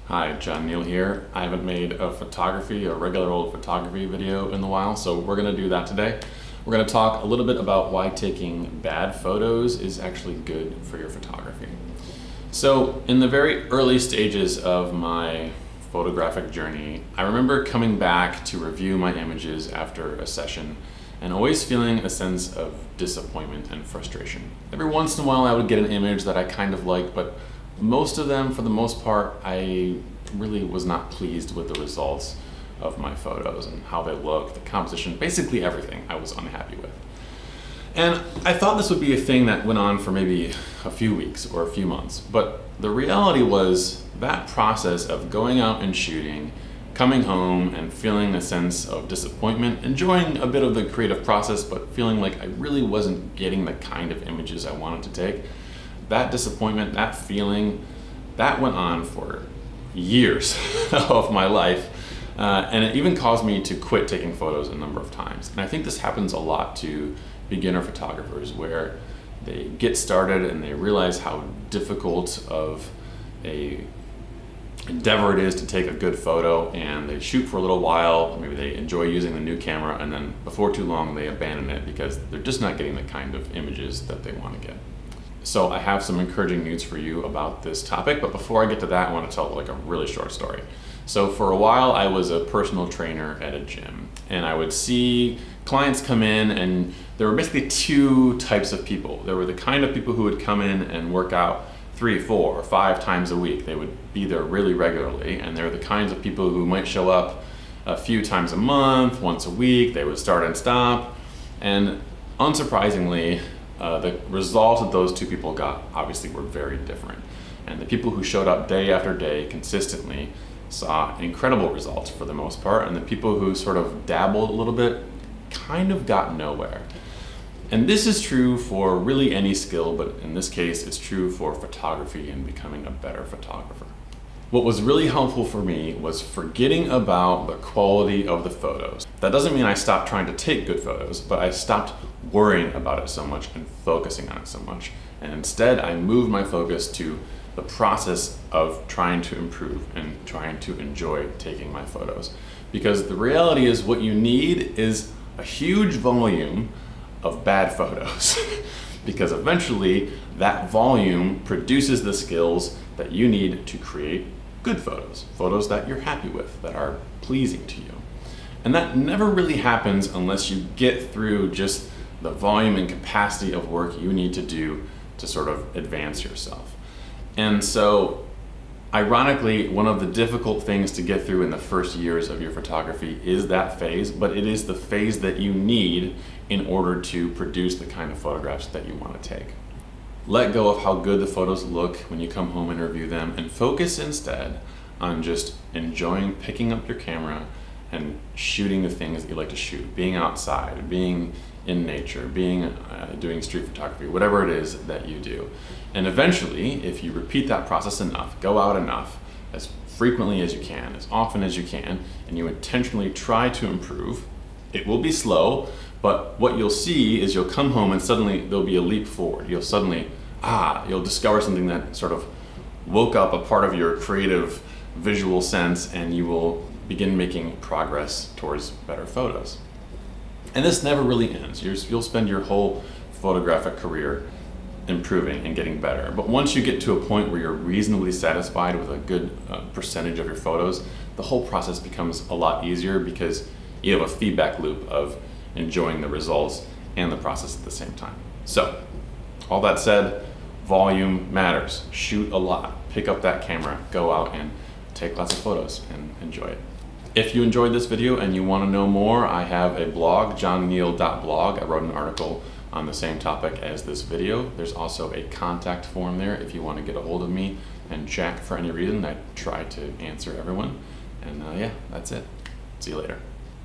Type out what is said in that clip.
Hi, John Neal here. I haven't made a regular old photography video in a while, so we're gonna do that today. We're gonna talk a little bit about why taking bad photos is actually good for your photography. So in the very early stages of my photographic journey, I remember coming back to review my images after a session and always feeling a sense of disappointment and frustration. Every once in a while I would get an image that I kind of liked, but most of them, for the most part, I really was not pleased with the results of my photos and how they looked, the composition, basically everything I was unhappy with. And I thought this would be a thing that went on for maybe a few weeks or a few months, but the reality was that process of going out and shooting, coming home and feeling a sense of disappointment, enjoying a bit of the creative process, but feeling like I really wasn't getting the kind of images I wanted to take. That disappointment, that feeling, that went on for years of my life. And it even caused me to quit taking photos a number of times. And I think this happens a lot to beginner photographers, where they get started and they realize how difficult of a endeavor it is to take a good photo, and they shoot for a little while, maybe they enjoy using the new camera, and then before too long they abandon it because they're just not getting the kind of images that they want to get. So I have some encouraging news for you about this topic, but before I get to that, I want to tell like a really short story. So for a while I was a personal trainer at a gym, and I would see clients come in, and there were basically two types of people. There were the kind of people who would come in and work out 3, 4, or 5 times a week. They would be there really regularly, and there were the kinds of people who might show up a few times a month, once a week. They would start and stop, and unsurprisingly, the results that those two people got obviously were very different. And the people who showed up day after day consistently saw incredible results for the most part, and the people who sort of dabbled a little bit kind of got nowhere. And this is true for really any skill, but in this case it's true for photography and becoming a better photographer. What was really helpful for me was forgetting about the quality of the photos. That doesn't mean I stopped trying to take good photos, but I stopped worrying about it so much and focusing on it so much. And instead I moved my focus to the process of trying to improve and trying to enjoy taking my photos. Because the reality is, what you need is a huge volume of bad photos. Because eventually that volume produces the skills that you need to create good photos, photos that you're happy with, that are pleasing to you. And that never really happens unless you get through just the volume and capacity of work you need to do to sort of advance yourself. And so, ironically, one of the difficult things to get through in the first years of your photography is that phase, but it is the phase that you need in order to produce the kind of photographs that you want to take. Let go of how good the photos look when you come home and review them, and focus instead on just enjoying picking up your camera and shooting the things that you like to shoot, being outside, being in nature, doing street photography, whatever it is that you do. And eventually, if you repeat that process enough, go out enough, as frequently as you can, as often as you can, and you intentionally try to improve, it will be slow, but what you'll see is you'll come home and suddenly there'll be a leap forward. You'll suddenly, you'll discover something that sort of woke up a part of your creative visual sense, and you will begin making progress towards better photos. And this never really ends. You'll spend your whole photographic career improving and getting better. But once you get to a point where you're reasonably satisfied with a good percentage of your photos, the whole process becomes a lot easier, because you have a feedback loop of enjoying the results and the process at the same time. So, all that said, volume matters. Shoot a lot. Pick up that camera. Go out and take lots of photos and enjoy it. If you enjoyed this video and you want to know more, I have a blog, johnneal.blog. I wrote an article on the same topic as this video. There's also a contact form there if you want to get a hold of me and chat for any reason. I try to answer everyone. And yeah, that's it. See you later.